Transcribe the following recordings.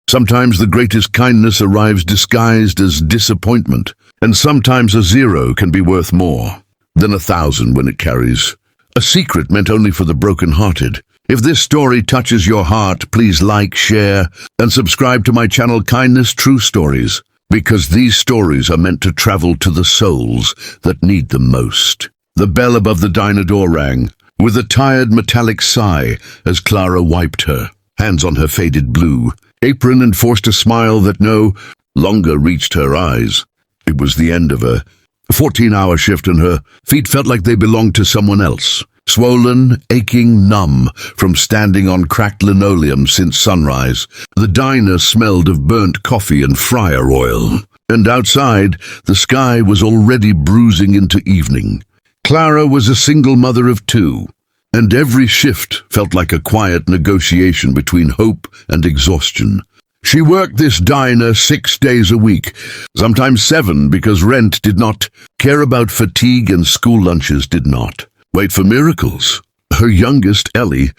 Sometimes the greatest kindness arrives disguised as disappointment, and sometimes a 0 can be worth more than 1,000 when it carries a secret meant only for the broken-hearted. If this story touches your heart, please like, share, and subscribe to my channel Kindness True Stories, because these stories are meant to travel to the souls that need them most. The bell above the diner door rang, with a tired metallic sigh as Clara wiped her hands on her faded blue apron and forced a smile that no longer reached her eyes. It was the end of a 14-hour shift, and her feet felt like they belonged to someone else. Swollen, aching, numb from standing on cracked linoleum since sunrise, the diner smelled of burnt coffee and fryer oil. And outside, the sky was already bruising into evening. Clara was a single mother of 2, and every shift felt like a quiet negotiation between hope and exhaustion. She worked this diner 6 days a week, sometimes 7, because rent did not care about fatigue and school lunches did not wait for miracles. Her youngest, Ellie,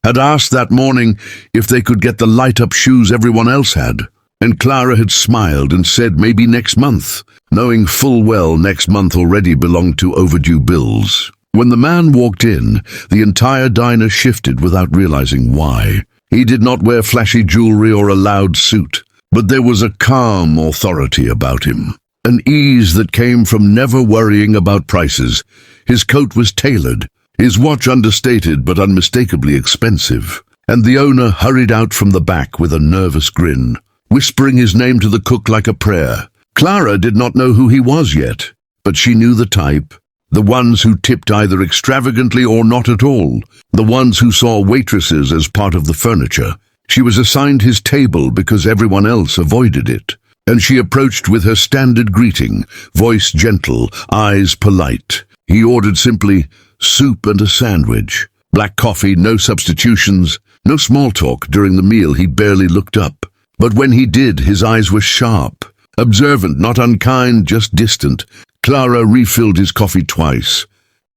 had asked that morning if they could get the light-up shoes everyone else had, and Clara had smiled and said maybe next month, knowing full well next month already belonged to overdue bills. When the man walked in, the entire diner shifted without realizing why. He did not wear flashy jewelry or a loud suit, but there was a calm authority about him, an ease that came from never worrying about prices. His coat was tailored, his watch understated but unmistakably expensive, and the owner hurried out from the back with a nervous grin, whispering his name to the cook like a prayer. Clara did not know who he was yet, but she knew the type. The ones who tipped either extravagantly or not at all. The ones who saw waitresses as part of the furniture. She was assigned his table because everyone else avoided it. And she approached with her standard greeting, voice gentle, eyes polite. He ordered simply soup and a sandwich. Black coffee, no substitutions, no small talk. During the meal he barely looked up. But when he did, his eyes were sharp. Observant, not unkind, just distant. Clara refilled his coffee twice,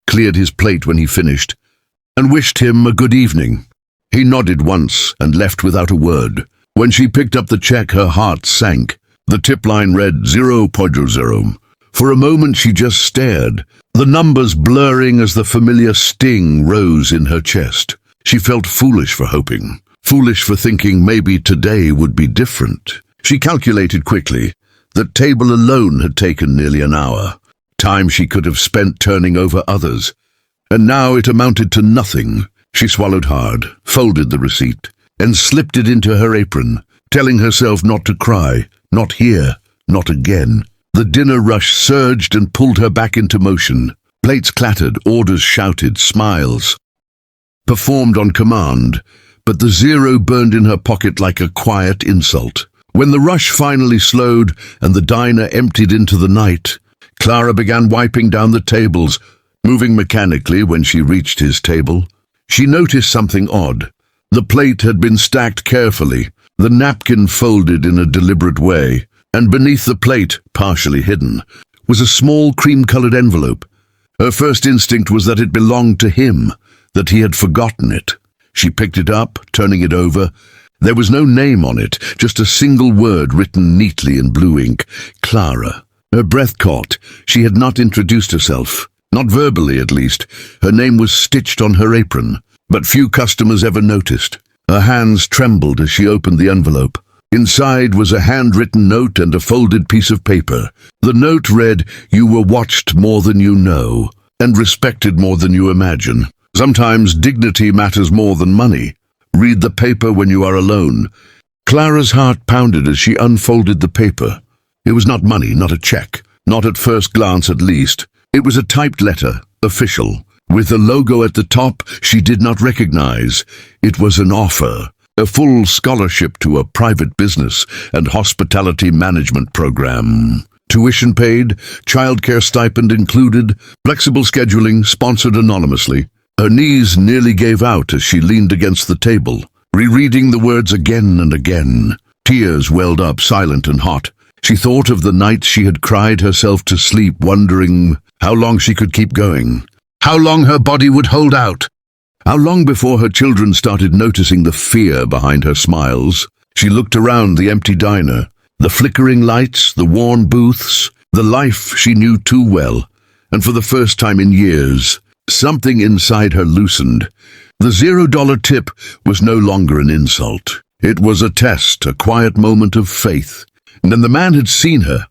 cleared his plate when he finished, and wished him a good evening. He nodded once and left without a word. When she picked up the check, her heart sank. The tip line read 0.0. For a moment she just stared, the numbers blurring as the familiar sting rose in her chest. She felt foolish for hoping, foolish for thinking maybe today would be different. She calculated quickly. That table alone had taken nearly an hour, time she could have spent turning over others, and now it amounted to nothing. She swallowed hard, folded the receipt, and slipped it into her apron, telling herself not to cry, not here, not again. The dinner rush surged and pulled her back into motion. Plates clattered, orders shouted, smiles performed on command, but the 0 burned in her pocket like a quiet insult. When the rush finally slowed and the diner emptied into the night, Clara began wiping down the tables, moving mechanically when she reached his table. She noticed something odd. The plate had been stacked carefully, the napkin folded in a deliberate way, and beneath the plate, partially hidden, was a small cream-colored envelope. Her first instinct was that it belonged to him, that he had forgotten it. She picked it up, turning it over. There was no name on it, just a single word written neatly in blue ink, Clara. Her breath caught. She had not introduced herself, not verbally at least. Her name was stitched on her apron, but few customers ever noticed. Her hands trembled as she opened the envelope. Inside was a handwritten note and a folded piece of paper. The note read, "You were watched more than you know, and respected more than you imagine. Sometimes dignity matters more than money. Read the paper when you are alone." Clara's heart pounded as she unfolded the paper. It was not money, not a check, not at first glance at least. It was a typed letter, official, with a logo at the top she did not recognize. It was an offer, a full scholarship to a private business and hospitality management program. Tuition paid, childcare stipend included, flexible scheduling, sponsored anonymously. Her knees nearly gave out as she leaned against the table, rereading the words again and again. Tears welled up, silent and hot. She thought of the nights she had cried herself to sleep, wondering how long she could keep going, how long her body would hold out, how long before her children started noticing the fear behind her smiles. She looked around the empty diner, the flickering lights, the worn booths, the life she knew too well, and for the first time in years, something inside her loosened. The $0 tip was no longer an insult. It was a test, a quiet moment of faith. And then the man had seen her,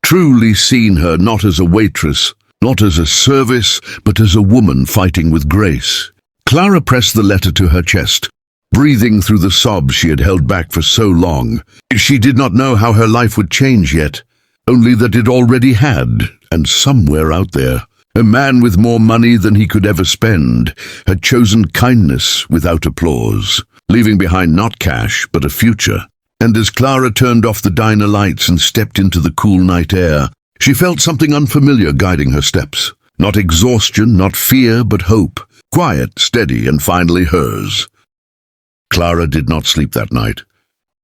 truly seen her, not as a waitress, not as a service, but as a woman fighting with grace. Clara pressed the letter to her chest, breathing through the sobs she had held back for so long. She did not know how her life would change yet, only that it already had, and somewhere out there, a man with more money than he could ever spend had chosen kindness without applause, leaving behind not cash, but a future. And as Clara turned off the diner lights and stepped into the cool night air, she felt something unfamiliar guiding her steps. Not exhaustion, not fear, but hope. Quiet, steady, and finally hers. Clara did not sleep that night.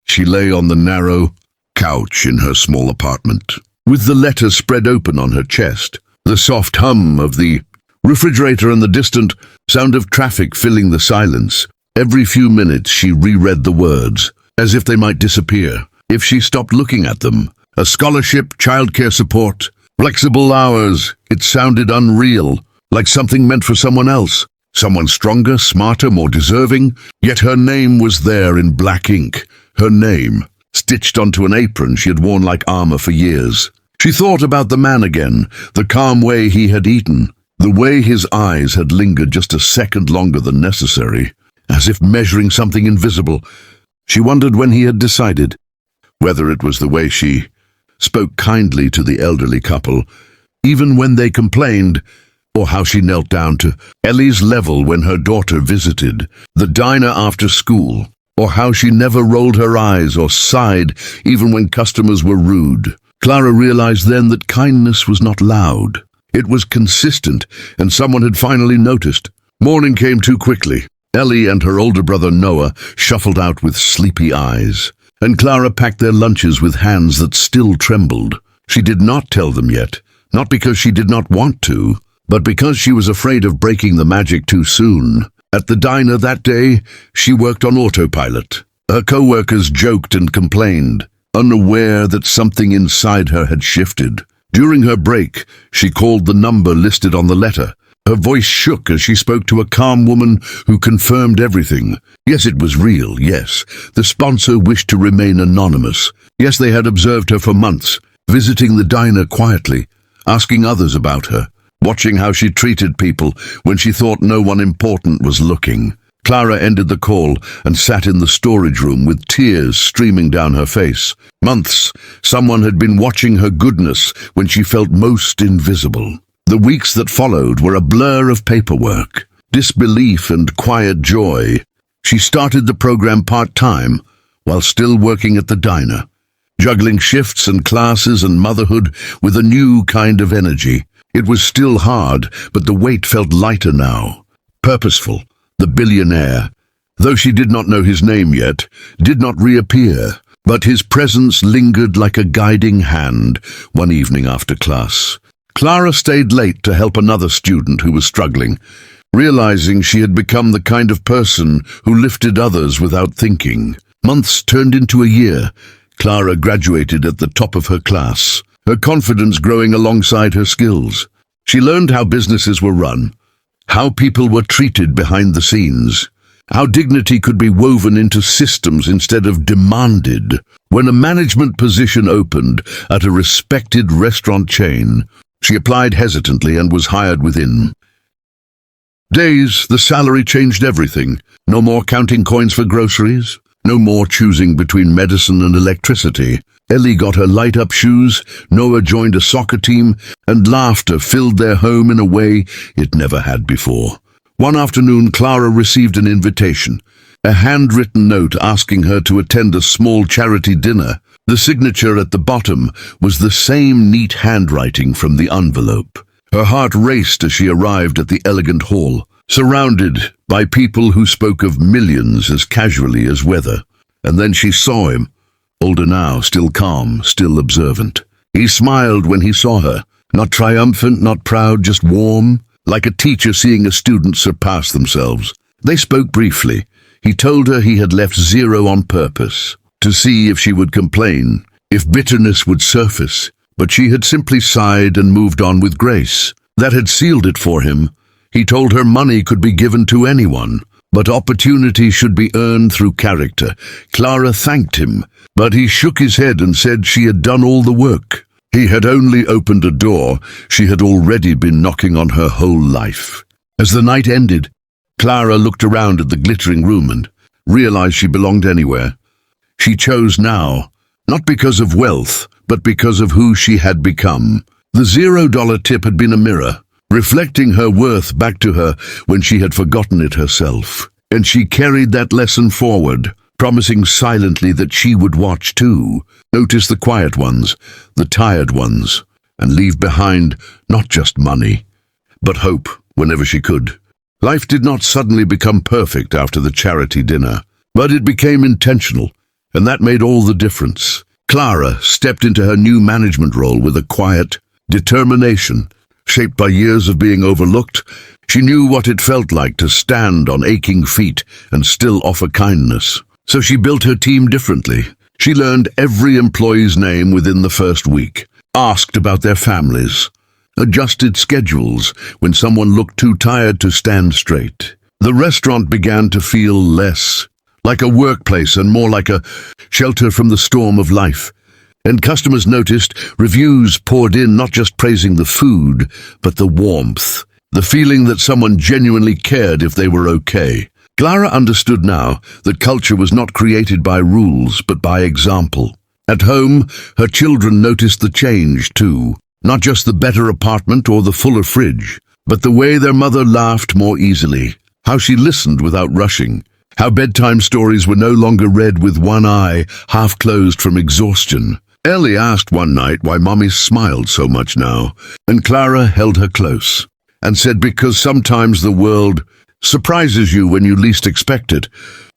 She lay on the narrow couch in her small apartment, with the letter spread open on her chest, the soft hum of the refrigerator and the distant sound of traffic filling the silence. Every few minutes she reread the words, as if they might disappear if she stopped looking at them. A scholarship, childcare support, flexible hours. It sounded unreal, like something meant for someone else. Someone stronger, smarter, more deserving. Yet her name was there in black ink. Her name, stitched onto an apron she had worn like armor for years. She thought about the man again, the calm way he had eaten, the way his eyes had lingered just a second longer than necessary, as if measuring something invisible. She wondered when he had decided, whether it was the way she spoke kindly to the elderly couple, even when they complained, or how she knelt down to Ellie's level when her daughter visited the diner after school, or how she never rolled her eyes or sighed even when customers were rude. Clara realized then that kindness was not loud. It was consistent, and someone had finally noticed. Morning came too quickly. Ellie and her older brother Noah shuffled out with sleepy eyes, and Clara packed their lunches with hands that still trembled. She did not tell them yet, not because she did not want to, but because she was afraid of breaking the magic too soon. At the diner that day, she worked on autopilot. Her co-workers joked and complained, unaware that something inside her had shifted. During her break, she called the number listed on the letter. Her voice shook as she spoke to a calm woman who confirmed everything. Yes, it was real, yes. The sponsor wished to remain anonymous. Yes, they had observed her for months, visiting the diner quietly, asking others about her, watching how she treated people when she thought no one important was looking. Clara ended the call and sat in the storage room with tears streaming down her face. Months, someone had been watching her goodness when she felt most invisible. The weeks that followed were a blur of paperwork, disbelief and quiet joy. She started the program part-time while still working at the diner, juggling shifts and classes and motherhood with a new kind of energy. It was still hard, but the weight felt lighter now. Purposeful, the billionaire, though she did not know his name yet, did not reappear, but his presence lingered like a guiding hand one evening after class. Clara stayed late to help another student who was struggling, realizing she had become the kind of person who lifted others without thinking. Months turned into a year. Clara graduated at the top of her class, her confidence growing alongside her skills. She learned how businesses were run, how people were treated behind the scenes, how dignity could be woven into systems instead of demanded. When a management position opened at a respected restaurant chain, she applied hesitantly and was hired within days. The salary changed everything. No more counting coins for groceries, no more choosing between medicine and electricity. Ellie got her light-up shoes, Noah joined a soccer team, and laughter filled their home in a way it never had before. One afternoon, Clara received an invitation, a handwritten note asking her to attend a small charity dinner. The signature at the bottom was the same neat handwriting from the envelope. Her heart raced as she arrived at the elegant hall, surrounded by people who spoke of millions as casually as weather. And then she saw him. Older now, still calm, still observant. He smiled when he saw her, not triumphant, not proud, just warm, like a teacher seeing a student surpass themselves. They spoke briefly. He told her he had left zero on purpose. to see if she would complain, if bitterness would surface. But she had simply sighed and moved on with grace. That had sealed it for him. He told her money could be given to anyone, but opportunity should be earned through character. Clara thanked him, but he shook his head and said she had done all the work. He had only opened a door. She had already been knocking on her whole life. As the night ended, Clara looked around at the glittering room and realized she belonged anywhere. She chose now, not because of wealth, but because of who she had become. The $0 tip had been a mirror, reflecting her worth back to her when she had forgotten it herself. And she carried that lesson forward, promising silently that she would watch too, notice the quiet ones, the tired ones, and leave behind not just money, but hope whenever she could. Life did not suddenly become perfect after the charity dinner, but it became intentional, and that made all the difference. Clara stepped into her new management role with a quiet determination. Shaped by years of being overlooked, she knew what it felt like to stand on aching feet and still offer kindness. So she built her team differently. She learned every employee's name within the first week, asked about their families, adjusted schedules when someone looked too tired to stand straight. The restaurant began to feel less like a workplace and more like a shelter from the storm of life. And customers noticed, reviews poured in, not just praising the food, but the warmth, the feeling that someone genuinely cared if they were okay. Clara understood now that culture was not created by rules, but by example. At home, her children noticed the change too, not just the better apartment or the fuller fridge, but the way their mother laughed more easily, how she listened without rushing, how bedtime stories were no longer read with one eye half closed from exhaustion. Ellie asked one night why Mommy smiled so much now, and Clara held her close and said, because sometimes the world surprises you when you least expect it.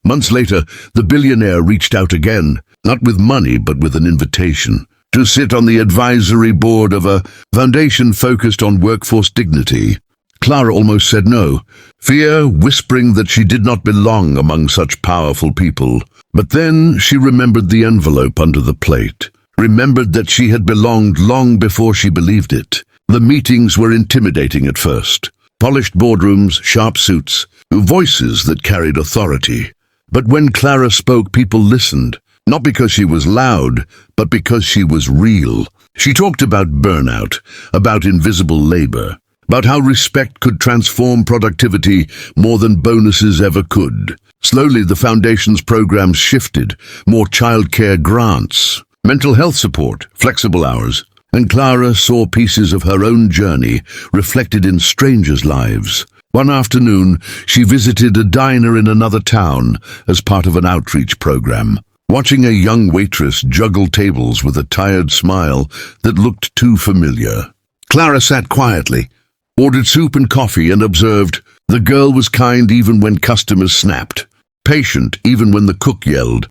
Months later, the billionaire reached out again, not with money but with an invitation to sit on the advisory board of a foundation focused on workforce dignity. Clara almost said no, fear whispering that she did not belong among such powerful people. But then she remembered the envelope under the plate, remembered that she had belonged long before she believed it. The meetings were intimidating at first. Polished boardrooms, sharp suits, voices that carried authority. But when Clara spoke, people listened, not because she was loud, but because she was real. She talked about burnout, about invisible labor, about how respect could transform productivity more than bonuses ever could. Slowly, the foundation's programs shifted, more childcare grants, mental health support, flexible hours, and Clara saw pieces of her own journey reflected in strangers' lives. One afternoon, she visited a diner in another town as part of an outreach program, watching a young waitress juggle tables with a tired smile that looked too familiar. Clara sat quietly, ordered soup and coffee, and observed. The girl was kind even when customers snapped, patient even when the cook yelled.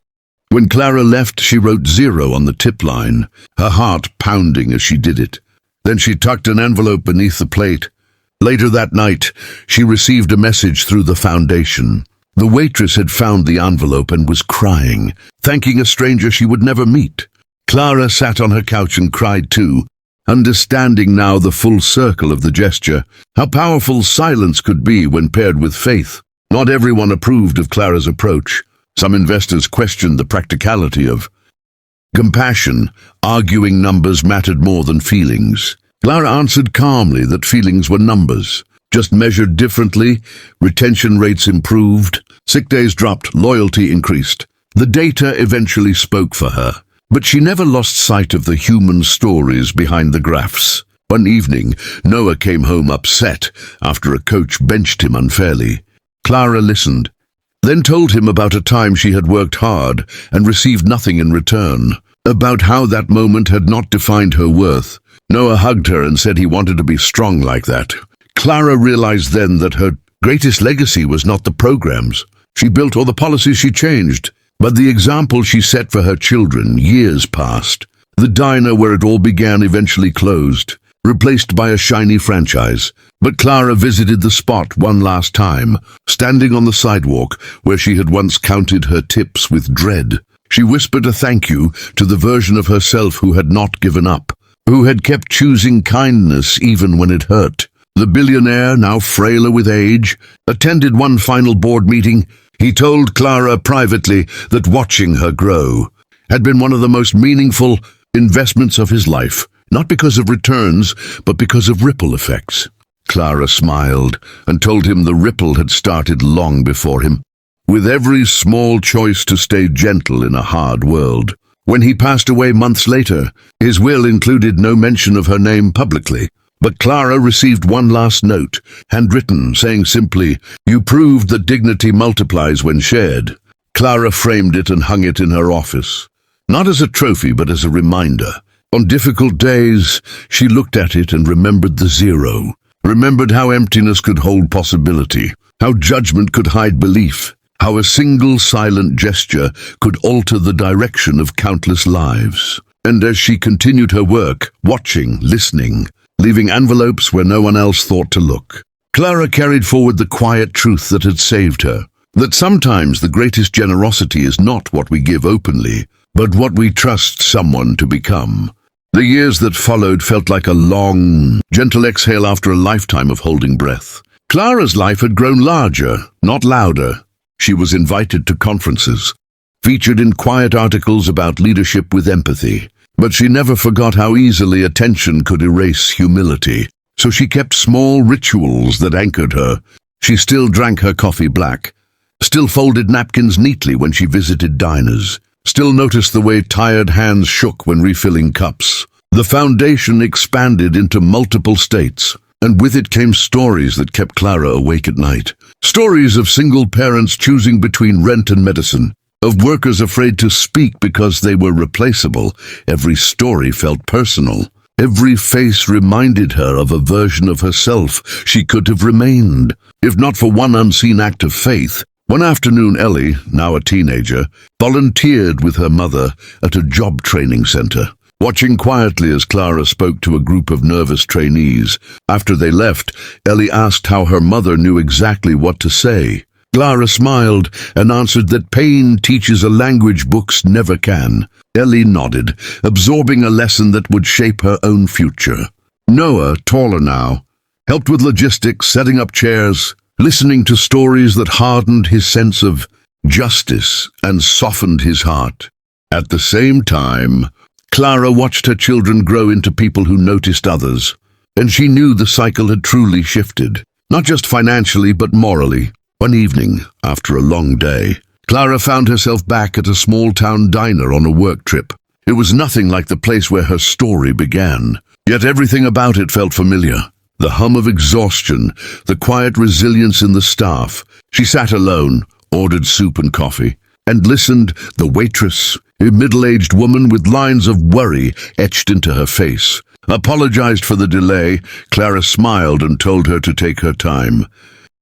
When Clara left, she wrote 0 on the tip line, her heart pounding as she did it. Then she tucked an envelope beneath the plate. Later that night, she received a message through the foundation. The waitress had found the envelope and was crying, thanking a stranger she would never meet. Clara sat on her couch and cried too, understanding now the full circle of the gesture, how powerful silence could be when paired with faith. Not everyone approved of Clara's approach. Some investors questioned the practicality of compassion, arguing numbers mattered more than feelings. Clara answered calmly that feelings were numbers, just measured differently. Retention rates improved, sick days dropped, loyalty increased. The data eventually spoke for her. But she never lost sight of the human stories behind the graphs. One evening, Noah came home upset after a coach benched him unfairly. Clara listened, then told him about a time she had worked hard and received nothing in return, about how that moment had not defined her worth. Noah hugged her and said he wanted to be strong like that. Clara realized then that her greatest legacy was not the programs she built or the policies she changed, but the example she set for her children. Years passed. The diner where it all began eventually closed, replaced by a shiny franchise. But Clara visited the spot one last time, standing on the sidewalk where she had once counted her tips with dread. She whispered a thank you to the version of herself who had not given up, who had kept choosing kindness even when it hurt. The billionaire, now frailer with age, attended one final board meeting. He told Clara privately that watching her grow had been one of the most meaningful investments of his life, not because of returns, but because of ripple effects. Clara smiled and told him the ripple had started long before him, with every small choice to stay gentle in a hard world. When he passed away months later, his will included no mention of her name publicly, but Clara received one last note, handwritten, saying simply, "You proved that dignity multiplies when shared." Clara framed it and hung it in her office, not as a trophy but as a reminder. On difficult days, she looked at it and remembered the zero, remembered how emptiness could hold possibility, how judgment could hide belief, how a single silent gesture could alter the direction of countless lives. And as she continued her work, watching, listening, leaving envelopes where no one else thought to look, Clara carried forward the quiet truth that had saved her, that sometimes the greatest generosity is not what we give openly, but what we trust someone to become. The years that followed felt like a long, gentle exhale after a lifetime of holding breath. Clara's life had grown larger, not louder. She was invited to conferences, featured in quiet articles about leadership with empathy. But she never forgot how easily attention could erase humility. So she kept small rituals that anchored her. She still drank her coffee black, still folded napkins neatly when she visited diners, still noticed the way tired hands shook when refilling cups. The foundation expanded into multiple states, and with it came stories that kept Clara awake at night. Stories of single parents choosing between rent and medicine, of workers afraid to speak because they were replaceable. Every story felt personal. Every face reminded her of a version of herself she could have remained, if not for one unseen act of faith. One afternoon, Ellie, now a teenager, volunteered with her mother at a job training center, watching quietly as Clara spoke to a group of nervous trainees. After they left, Ellie asked how her mother knew exactly what to say. Clara smiled and answered that pain teaches a language books never can. Ellie nodded, absorbing a lesson that would shape her own future. Noah, taller now, helped with logistics, setting up chairs, listening to stories that hardened his sense of justice and softened his heart. At the same time, Clara watched her children grow into people who noticed others, and she knew the cycle had truly shifted, not just financially but morally. One evening, after a long day, Clara found herself back at a small-town diner on a work trip. It was nothing like the place where her story began, yet everything about it felt familiar. The hum of exhaustion, the quiet resilience in the staff. She sat alone, ordered soup and coffee, and listened. The waitress, a middle-aged woman with lines of worry etched into her face, apologized for the delay. Clara smiled and told her to take her time.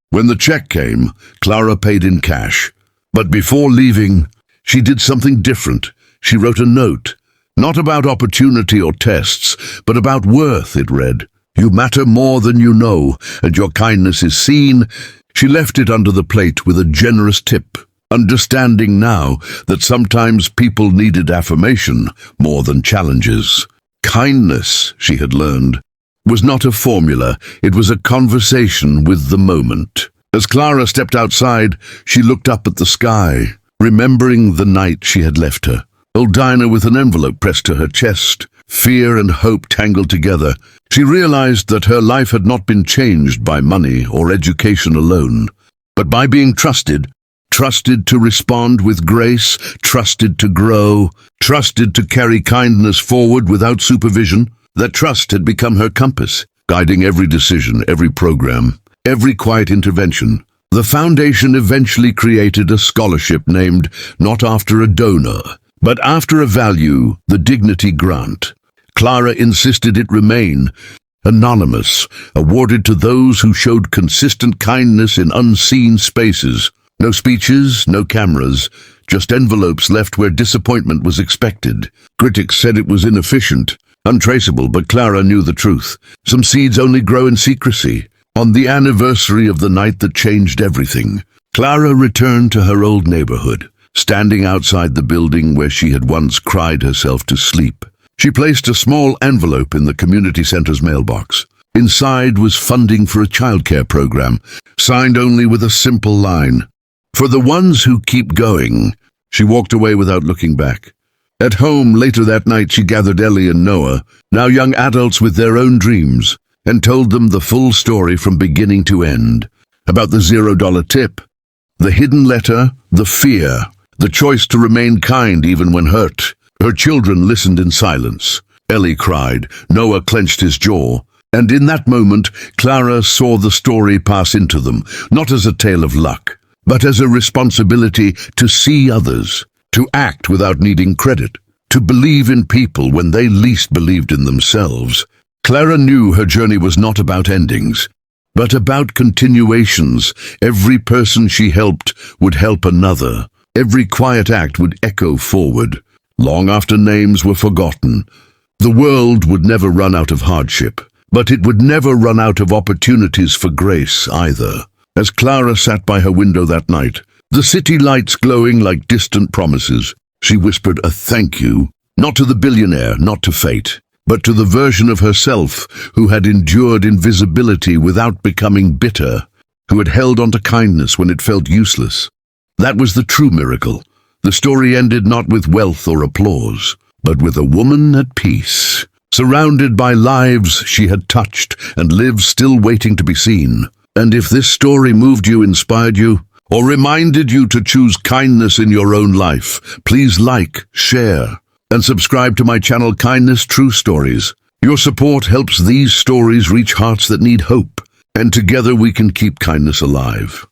When the check came, Clara paid in cash. But before leaving, she did something different. She wrote a note, not about opportunity or tests, but about worth, it read. "You matter more than you know, and your kindness is seen." She left it under the plate with a generous tip, understanding now that sometimes people needed affirmation more than challenges. Kindness, she had learned, was not a formula, it was a conversation with the moment. As Clara stepped outside, she looked up at the sky, remembering the night she had left her. Old Dinah with an envelope pressed to her chest, fear and hope tangled together. She realized that her life had not been changed by money or education alone, but by being trusted. Trusted to respond with grace, trusted to grow, trusted to carry kindness forward without supervision. That trust had become her compass, guiding every decision, every program, every quiet intervention. The foundation eventually created a scholarship named not after a donor, but after a value, the Dignity Grant. Clara insisted it remain anonymous, awarded to those who showed consistent kindness in unseen spaces. No speeches, no cameras, just envelopes left where disappointment was expected. Critics said it was inefficient, untraceable, but Clara knew the truth. Some seeds only grow in secrecy. On the anniversary of the night that changed everything, Clara returned to her old neighborhood, standing outside the building where she had once cried herself to sleep. She placed a small envelope in the community center's mailbox. Inside was funding for a childcare program, signed only with a simple line, "For the ones who keep going." She walked away without looking back. At home later that night, she gathered Ellie and Noah, now young adults with their own dreams, and told them the full story from beginning to end. About the $0 tip, the hidden letter, the fear, the choice to remain kind even when hurt. Her children listened in silence. Ellie cried, Noah clenched his jaw, and in that moment, Clara saw the story pass into them, not as a tale of luck, but as a responsibility to see others, to act without needing credit, to believe in people when they least believed in themselves. Clara knew her journey was not about endings, but about continuations. Every person she helped would help another. Every quiet act would echo forward, long after names were forgotten. The world would never run out of hardship, but it would never run out of opportunities for grace either. As Clara sat by her window that night, the city lights glowing like distant promises, she whispered a thank you, not to the billionaire, not to fate, but to the version of herself who had endured invisibility without becoming bitter, who had held on to kindness when it felt useless. That was the true miracle. The story ended not with wealth or applause, but with a woman at peace, surrounded by lives she had touched and lives still waiting to be seen. And if this story moved you, inspired you, or reminded you to choose kindness in your own life, please like, share, and subscribe to my channel Kindness True Stories. Your support helps these stories reach hearts that need hope, and together we can keep kindness alive.